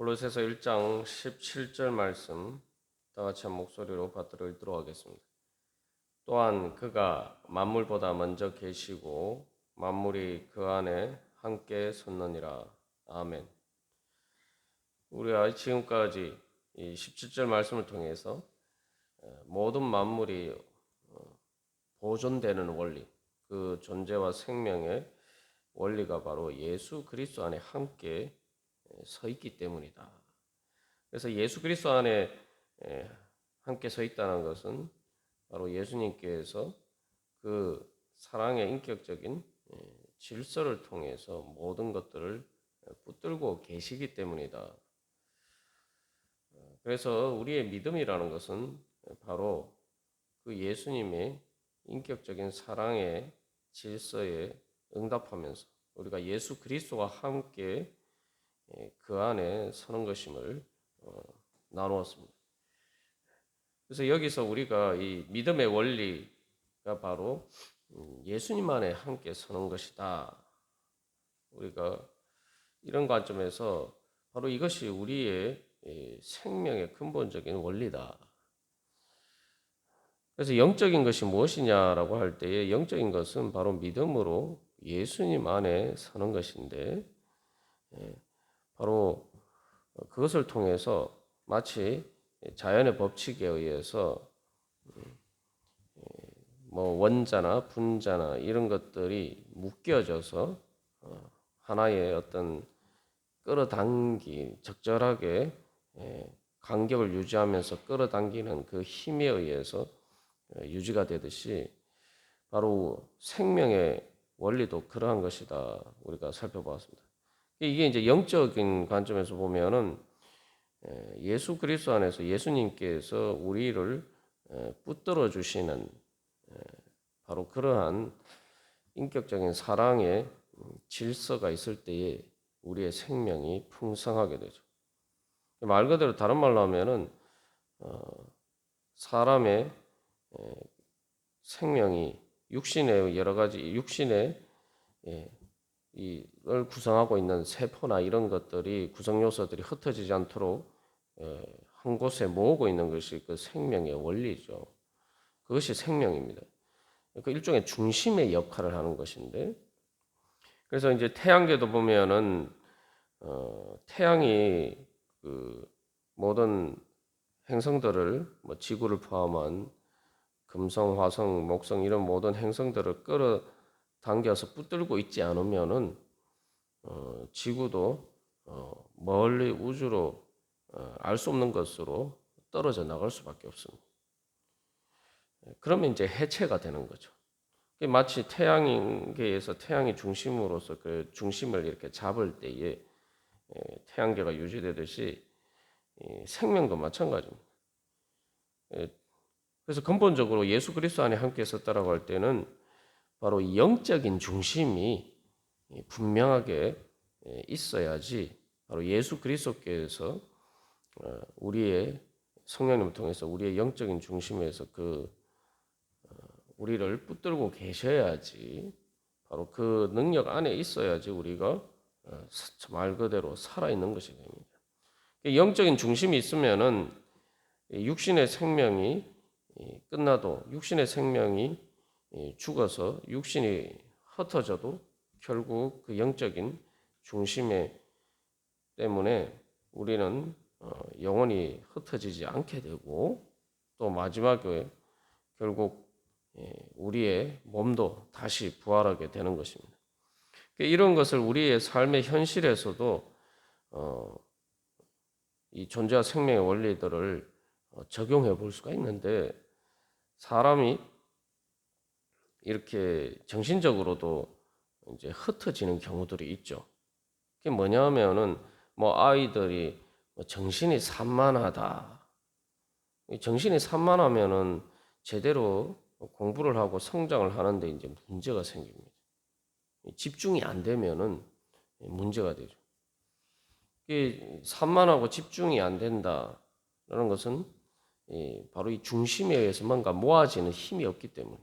골로새서 1장 17절 말씀 다 같이 한 목소리로 받들어 읽도록 하겠습니다. 또한 그가 만물보다 먼저 계시고 만물이 그 안에 함께 섰느니라. 아멘. 우리가 지금까지 이 17절 말씀을 통해서 모든 만물이 보존되는 원리, 그 존재와 생명의 원리가 바로 예수 그리스도 안에 함께 서 있기 때문이다. 그래서 예수 그리스도 안에 함께 서 있다는 것은 바로 예수님께서 그 사랑의 인격적인 질서를 통해서 모든 것들을 붙들고 계시기 때문이다. 그래서 우리의 믿음이라는 것은 바로 그 예수님의 인격적인 사랑의 질서에 응답하면서 우리가 예수 그리스도와 함께 그 안에 서는 것임을 나누었습니다. 그래서 여기서 우리가 이 믿음의 원리가 바로 예수님 안에 함께 서는 것이다. 우리가 이런 관점에서 바로 이것이 우리의 생명의 근본적인 원리다. 그래서 영적인 것이 무엇이냐라고 할 때에 영적인 것은 바로 믿음으로 예수님 안에 서는 것인데 바로 그것을 통해서 마치 자연의 법칙에 의해서 뭐 원자나 분자나 이런 것들이 묶여져서 하나의 어떤 적절하게 간격을 유지하면서 끌어당기는 그 힘에 의해서 유지가 되듯이 바로 생명의 원리도 그러한 것이다. 우리가 살펴보았습니다. 이게 이제 영적인 관점에서 보면은 예수 그리스도 안에서 예수님께서 우리를 붙들어 주시는 바로 그러한 인격적인 사랑의 질서가 있을 때에 우리의 생명이 풍성하게 되죠. 말 그대로 다른 말로 하면은 사람의 생명이 육신의 여러 가지 육신의 이걸 구성하고 있는 세포나 이런 것들이 구성 요소들이 흩어지지 않도록 한 곳에 모으고 있는 것이 그 생명의 원리죠. 그것이 생명입니다. 그 일종의 중심의 역할을 하는 것인데, 그래서 이제 태양계도 보면은 태양이 그 모든 행성들을 뭐 지구를 포함한 금성, 화성, 목성 이런 모든 행성들을 끌어당겨서 붙들고 있지 않으면은 지구도 멀리 우주로 알 수 없는 것으로 떨어져 나갈 수밖에 없습니다. 그러면 이제 해체가 되는 거죠. 마치 태양계에서 태양이 중심으로서 그 중심을 이렇게 잡을 때에 태양계가 유지되듯이 생명도 마찬가지입니다. 그래서 근본적으로 예수 그리스도 안에 함께 있었다라고 할 때는 바로 영적인 중심이 분명하게 있어야지 바로 예수 그리스도께서 우리의 성령님을 통해서 우리의 영적인 중심에서 우리를 붙들고 계셔야지 바로 그 능력 안에 있어야지 우리가 말 그대로 살아있는 것이 됩니다. 영적인 중심이 있으면은 육신의 생명이 끝나도 육신의 생명이 죽어서 육신이 흩어져도 결국 그 영적인 중심에 때문에 우리는 영원히 흩어지지 않게 되고 또 마지막에 결국 우리의 몸도 다시 부활하게 되는 것입니다. 이런 것을 우리의 삶의 현실에서도 이 존재와 생명의 원리들을 적용해 볼 수가 있는데 사람이 이렇게 정신적으로도 이제 흩어지는 경우들이 있죠. 그게 뭐냐면은 뭐 아이들이 정신이 산만하다. 정신이 산만하면은 제대로 공부를 하고 성장을 하는데 이제 문제가 생깁니다. 집중이 안 되면은 문제가 되죠. 산만하고 집중이 안 된다라는 것은 바로 이 중심에 의해서 뭔가 모아지는 힘이 없기 때문에.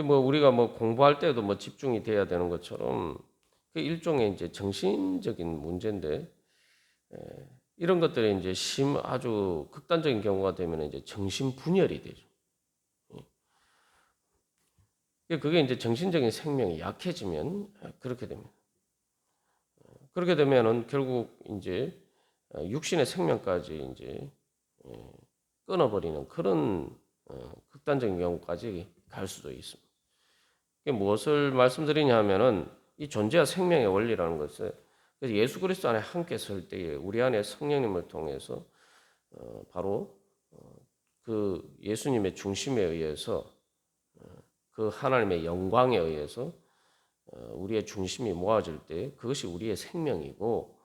뭐 우리가 뭐 공부할 때도 뭐 집중이 돼야 되는 것처럼 그 일종의 이제 정신적인 문제인데 이런 것들이 이제 아주 극단적인 경우가 되면 이제 정신 분열이 되죠. 그게 이제 정신적인 생명이 약해지면 그렇게 됩니다. 그렇게 되면은 결국 이제 육신의 생명까지 이제 끊어버리는 그런 극단적인 경우까지 갈 수도 있습니다. 무엇을 말씀드리냐 하면은 이 존재와 생명의 원리라는 것은 예수 그리스도 안에 함께 설 때에 우리 안에 성령님을 통해서 바로 그 예수님의 중심에 의해서 그 하나님의 영광에 의해서 우리의 중심이 모아질 때 그것이 우리의 생명이고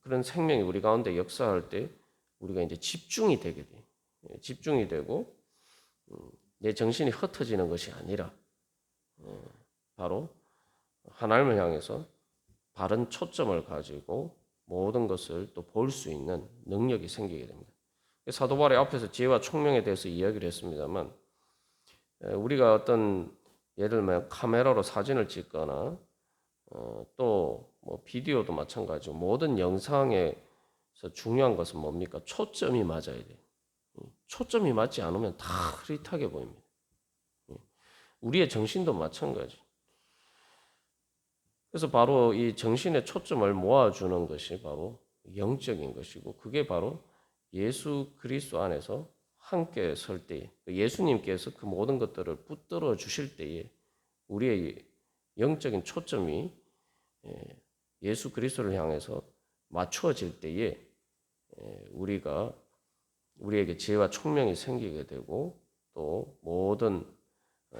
그런 생명이 우리 가운데 역사할 때 우리가 이제 집중이 되게 돼요. 집중이 되고 내 정신이 흩어지는 것이 아니라 바로 하나님을 향해서 바른 초점을 가지고 모든 것을 또 볼 수 있는 능력이 생기게 됩니다. 사도 바울이 앞에서 지혜와 총명에 대해서 이야기를 했습니다만 우리가 어떤 예를 들면 카메라로 사진을 찍거나 또 뭐 비디오도 마찬가지고 모든 영상에서 중요한 것은 뭡니까? 초점이 맞아야 돼요. 초점이 맞지 않으면 다 흐릿하게 보입니다. 우리의 정신도 마찬가지. 그래서 바로 이 정신의 초점을 모아주는 것이 바로 영적인 것이고 그게 바로 예수 그리스도 안에서 함께 설 때에 예수님께서 그 모든 것들을 붙들어 주실 때에 우리의 영적인 초점이 예수 그리스도를 향해서 맞추어질 때에 우리에게 지혜와 총명이 생기게 되고 또 모든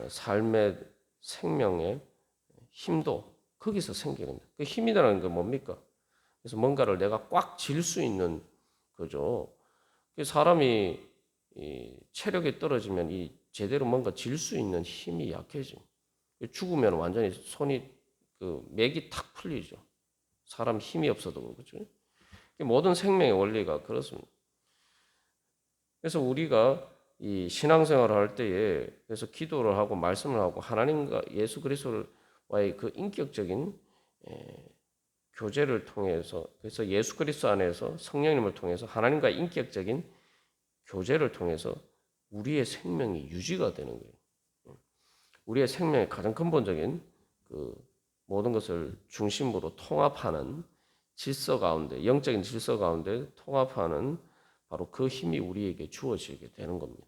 삶의 생명의 힘도 거기서 생기게 됩니다. 그 힘이라는 게 뭡니까? 그래서 뭔가를 내가 꽉 쥘 수 있는 거죠. 사람이 체력이 떨어지면 제대로 뭔가 쥘 수 있는 힘이 약해져. 죽으면 완전히 맥이 탁 풀리죠. 사람 힘이 없어도 그렇죠. 모든 생명의 원리가 그렇습니다. 그래서 우리가 이 신앙생활을 할 때에 그래서 기도를 하고 말씀을 하고 하나님과 예수 그리스도와의 그 인격적인 교제를 통해서 그래서 예수 그리스도 안에서 성령님을 통해서 하나님과 인격적인 교제를 통해서 우리의 생명이 유지가 되는 거예요. 우리의 생명의 가장 근본적인 그 모든 것을 중심으로 통합하는 질서 가운데, 영적인 질서 가운데 통합하는 바로 그 힘이 우리에게 주어지게 되는 겁니다.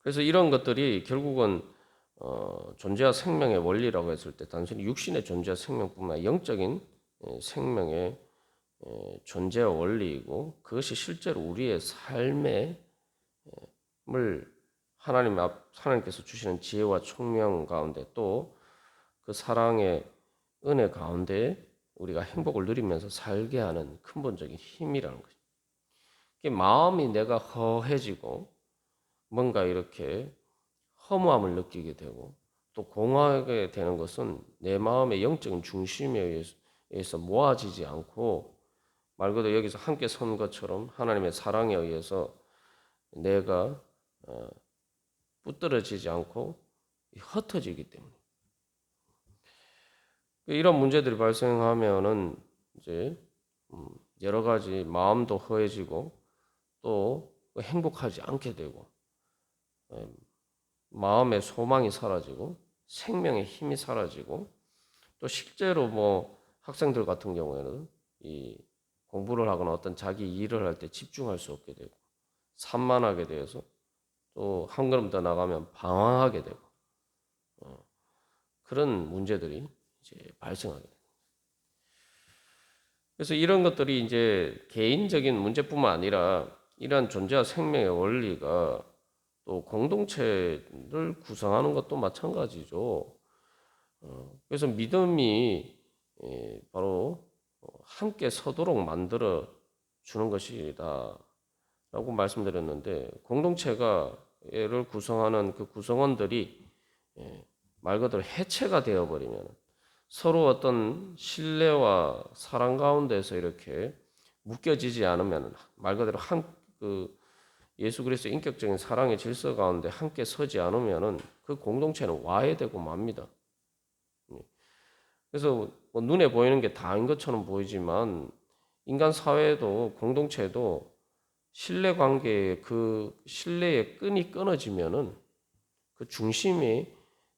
그래서 이런 것들이 결국은 존재와 생명의 원리라고 했을 때 단순히 육신의 존재와 생명뿐만 아니라 영적인 생명의 존재와 원리이고 그것이 실제로 우리의 삶을 하나님께서 주시는 지혜와 총명 가운데 또 그 사랑의 은혜 가운데 우리가 행복을 누리면서 살게 하는 근본적인 힘이라는 거죠. 마음이 내가 허해지고 뭔가 이렇게 허무함을 느끼게 되고 또 공허하게 되는 것은 내 마음의 영적인 중심에 의해서 모아지지 않고 말 그대로 여기서 함께 선 것처럼 하나님의 사랑에 의해서 내가 붙들어지지 않고 흩어지기 때문에 이런 문제들이 발생하면은 이제 여러 가지 마음도 허해지고 또 행복하지 않게 되고 마음의 소망이 사라지고 생명의 힘이 사라지고 또 실제로 뭐 학생들 같은 경우에는 이 공부를 하거나 어떤 자기 일을 할 때 집중할 수 없게 되고 산만하게 되어서 또 한 걸음 더 나가면 방황하게 되고 그런 문제들이 이제 발생하게 됩니다. 그래서 이런 것들이 이제 개인적인 문제뿐만 아니라 이러한 존재와 생명의 원리가 또 공동체를 구성하는 것도 마찬가지죠. 그래서 믿음이 바로 함께 서도록 만들어 주는 것이다라고 말씀드렸는데 공동체가를 구성하는 그 구성원들이 말 그대로 해체가 되어버리면 서로 어떤 신뢰와 사랑 가운데서 이렇게 묶여지지 않으면 말 그대로 예수 그리스도의 인격적인 사랑의 질서 가운데 함께 서지 않으면은 그 공동체는 와해되고 맙니다. 그래서 뭐 눈에 보이는 게 다인 것처럼 보이지만 인간 사회도 공동체도 신뢰 관계의 그 신뢰의 끈이 끊어지면은 그 중심이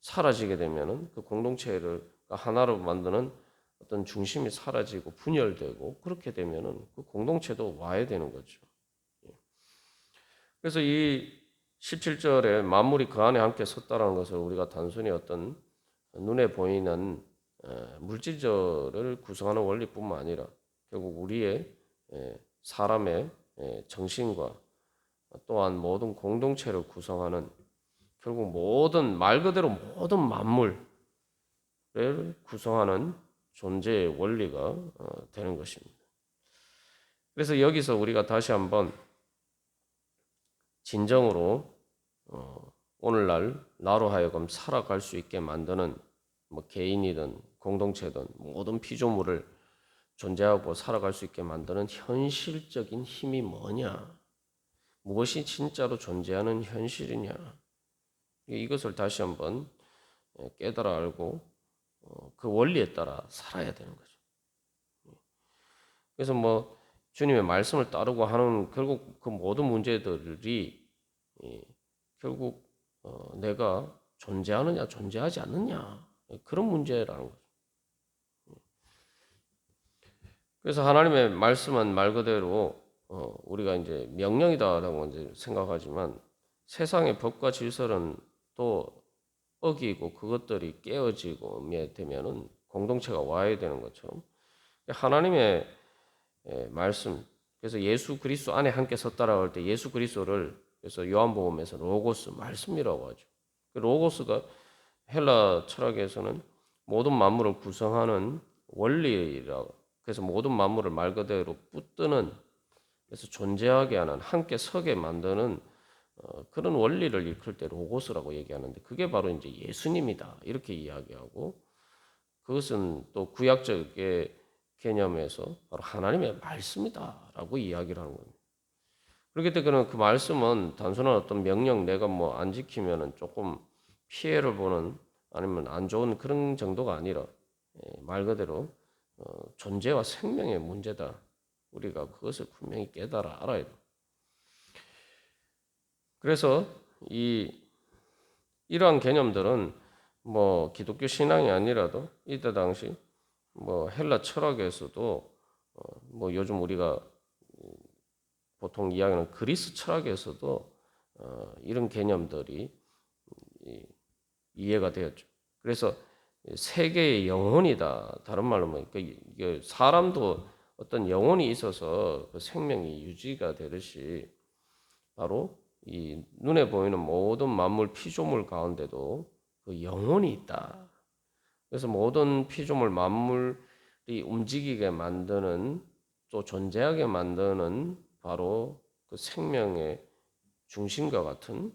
사라지게 되면은 그 공동체를 하나로 만드는 어떤 중심이 사라지고 분열되고 그렇게 되면은 그 공동체도 와해되는 거죠. 그래서 이 17절에 만물이 그 안에 함께 섰다라는 것을 우리가 단순히 어떤 눈에 보이는 물질들을 구성하는 원리뿐만 아니라 결국 우리의 사람의 정신과 또한 모든 공동체를 구성하는 결국 모든 말 그대로 모든 만물을 구성하는 존재의 원리가 되는 것입니다. 그래서 여기서 우리가 다시 한번 진정으로 오늘날 나로 하여금 살아갈 수 있게 만드는 뭐 개인이든 공동체든 모든 피조물을 존재하고 살아갈 수 있게 만드는 현실적인 힘이 뭐냐? 무엇이 진짜로 존재하는 현실이냐? 이것을 다시 한번 깨달아 알고 그 원리에 따라 살아야 되는 거죠. 그래서 뭐 주님의 말씀을 따르고 하는 결국 그 모든 문제들이 결국 내가 존재하느냐 존재하지 않느냐 그런 문제라는 거죠. 그래서 하나님의 말씀은 말 그대로 우리가 이제 명령이다라고 이제 생각하지만 세상의 법과 질서는 또 어기고 그것들이 깨어지고 되면은 공동체가 와야 되는 것처럼 하나님의 말씀 그래서 예수 그리스도 안에 함께 섰다라고 할 때 예수 그리스도를 그래서 요한복음에서 로고스 말씀이라고 하죠. 그 로고스가 헬라 철학에서는 모든 만물을 구성하는 원리라고 그래서 모든 만물을 말 그대로 붙드는 그래서 존재하게 하는 함께 서게 만드는 그런 원리를 일컬 때 로고스라고 얘기하는데 그게 바로 이제 예수님이다 이렇게 이야기하고 그것은 또 구약적의 개념에서 바로 하나님의 말씀이다라고 이야기를 하는 겁니다. 그렇기 때문에 그 말씀은 단순한 어떤 명령 내가 뭐 안 지키면은 조금 피해를 보는 아니면 안 좋은 그런 정도가 아니라 말 그대로 존재와 생명의 문제다. 우리가 그것을 분명히 깨달아 알아야 돼. 그래서 이러한 개념들은 뭐 기독교 신앙이 아니라도 이때 당시 뭐 헬라 철학에서도 뭐 요즘 우리가 보통 이야기하는 그리스 철학에서도 이런 개념들이 이해가 되었죠. 그래서 세계의 영혼이다. 다른 말로 뭐 이게 사람도 어떤 영혼이 있어서 그 생명이 유지가 되듯이 바로 이 눈에 보이는 모든 만물 피조물 가운데도 그 영혼이 있다. 그래서 모든 피조물 만물이 움직이게 만드는 또 존재하게 만드는 바로 그 생명의 중심과 같은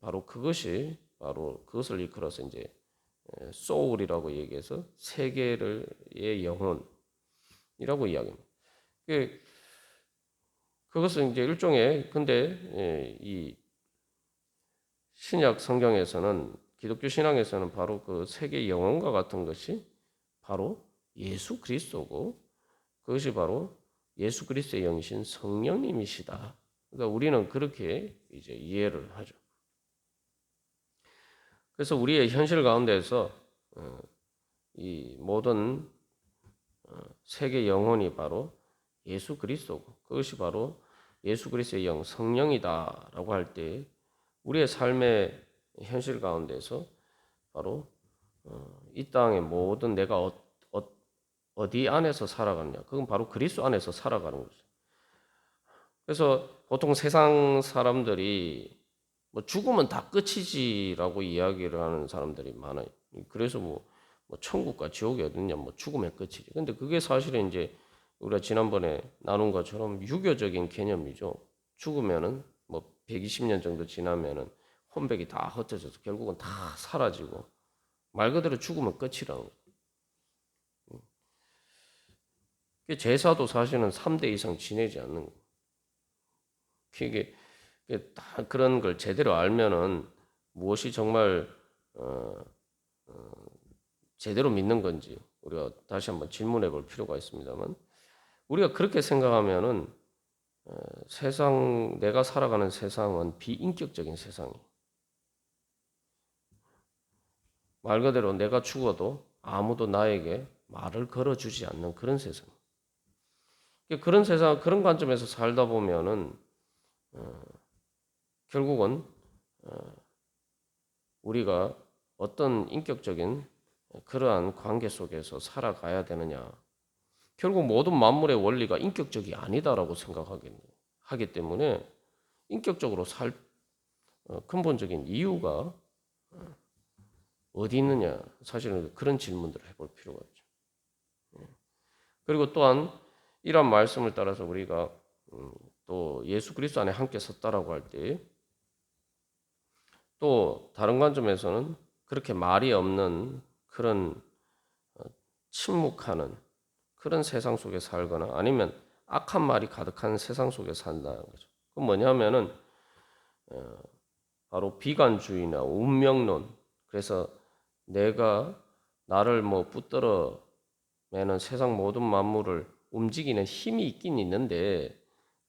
바로 그것이 바로 그것을 일컬어서 이제 소울이라고 얘기해서 세계의 영혼이라고 이야기합니다. 그것은 이제 일종의 근데 이 신약 성경에서는 기독교 신앙에서는 바로 그 세계 영혼과 같은 것이 바로 예수 그리스도고 그것이 바로 예수 그리스도의 영이신 성령님이시다. 그러니까 우리는 그렇게 이제 이해를 하죠. 그래서 우리의 현실 가운데서 이 모든 세계 영혼이 바로 예수 그리스도고 그것이 바로 예수 그리스도의 영 성령이다라고 할 때 우리의 삶의 현실 가운데서 바로 이 땅의 모든 내가 어디 안에서 살아가느냐 그건 바로 그리스도 안에서 살아가는 거죠. 그래서 보통 세상 사람들이 뭐 죽으면 다 끝이지라고 이야기를 하는 사람들이 많아요. 그래서 뭐 천국과 지옥이 어딨냐, 뭐 죽으면 끝이지. 근데 그게 사실은 이제 우리가 지난번에 나눈 것처럼 유교적인 개념이죠. 죽으면은 뭐 120년 정도 지나면은 혼백이 다 흩어져서 결국은 다 사라지고 말 그대로 죽으면 끝이라는 거죠. 제사도 사실은 3대 이상 지내지 않는 거예요. 이게 다 그런 걸 제대로 알면은 무엇이 정말 제대로 믿는 건지 우리가 다시 한번 질문해 볼 필요가 있습니다만, 우리가 그렇게 생각하면은 세상, 내가 살아가는 세상은 비인격적인 세상이, 말 그대로 내가 죽어도 아무도 나에게 말을 걸어주지 않는 그런 세상. 그런 세상, 그런 관점에서 살다 보면은 결국은 우리가 어떤 인격적인 그러한 관계 속에서 살아가야 되느냐. 결국 모든 만물의 원리가 인격적이 아니다라고 생각하기 때문에 인격적으로 살 근본적인 이유가 어디 있느냐. 사실은 그런 질문들을 해볼 필요가 있죠. 그리고 또한 이런 말씀을 따라서 우리가 또 예수 그리스도 안에 함께 섰다라고 할 때 또 다른 관점에서는 그렇게 말이 없는 그런 침묵하는 그런 세상 속에 살거나 아니면 악한 말이 가득한 세상 속에 산다는 거죠. 그건 뭐냐면은 바로 비관주의나 운명론. 그래서 내가 나를 뭐 붙들어 매는 세상 모든 만물을 움직이는 힘이 있긴 있는데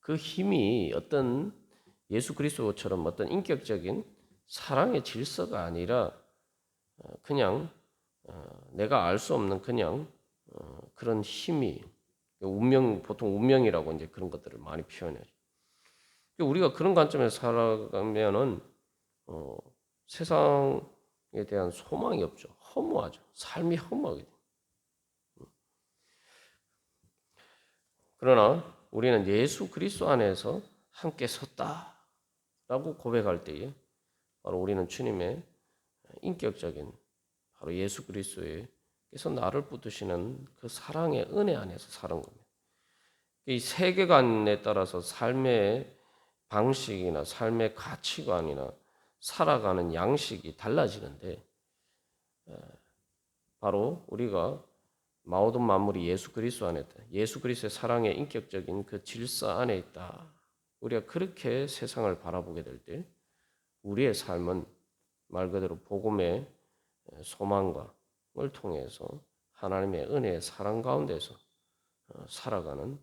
그 힘이 어떤 예수 그리스도처럼 어떤 인격적인 사랑의 질서가 아니라 그냥 내가 알 수 없는 그냥 그런 힘이 운명, 보통 운명이라고 이제 그런 것들을 많이 표현해요. 우리가 그런 관점에서 살아가면은 세상에 대한 소망이 없죠. 허무하죠. 삶이 허무하게 돼요. 그러나 우리는 예수 그리스도 안에서 함께 섰다라고 고백할 때에 바로 우리는 주님의 인격적인 바로 예수 그리스도에서 나를 붙드시는 그 사랑의 은혜 안에서 사는 겁니다. 이 세계관에 따라서 삶의 방식이나 삶의 가치관이나 살아가는 양식이 달라지는데 바로 우리가 모든 만물이 예수 그리스도 안에 있다. 예수 그리스도의 사랑의 인격적인 그 질서 안에 있다. 우리가 그렇게 세상을 바라보게 될 때 우리의 삶은 말 그대로 복음의 소망을 통해서 하나님의 은혜의 사랑 가운데서 살아가는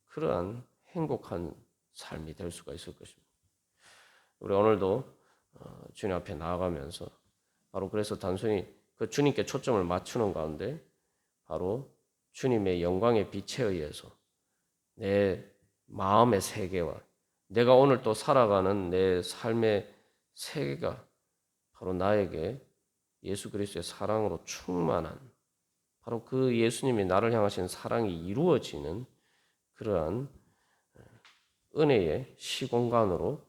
그러한 행복한 삶이 될 수가 있을 것입니다. 우리 오늘도 주님 앞에 나아가면서 바로 그래서 단순히 그 주님께 초점을 맞추는 가운데 바로 주님의 영광의 빛에 의해서 내 마음의 세계와 내가 오늘 또 살아가는 내 삶의 세계가 바로 나에게 예수 그리스도의 사랑으로 충만한 바로 그 예수님이 나를 향하신 사랑이 이루어지는 그러한 은혜의 시공간으로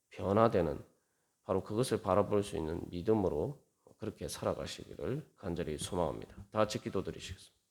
변화되는 바로 그것을 바라볼 수 있는 믿음으로 그렇게 살아가시기를 간절히 소망합니다. 다 같이 기도드리시겠습니다.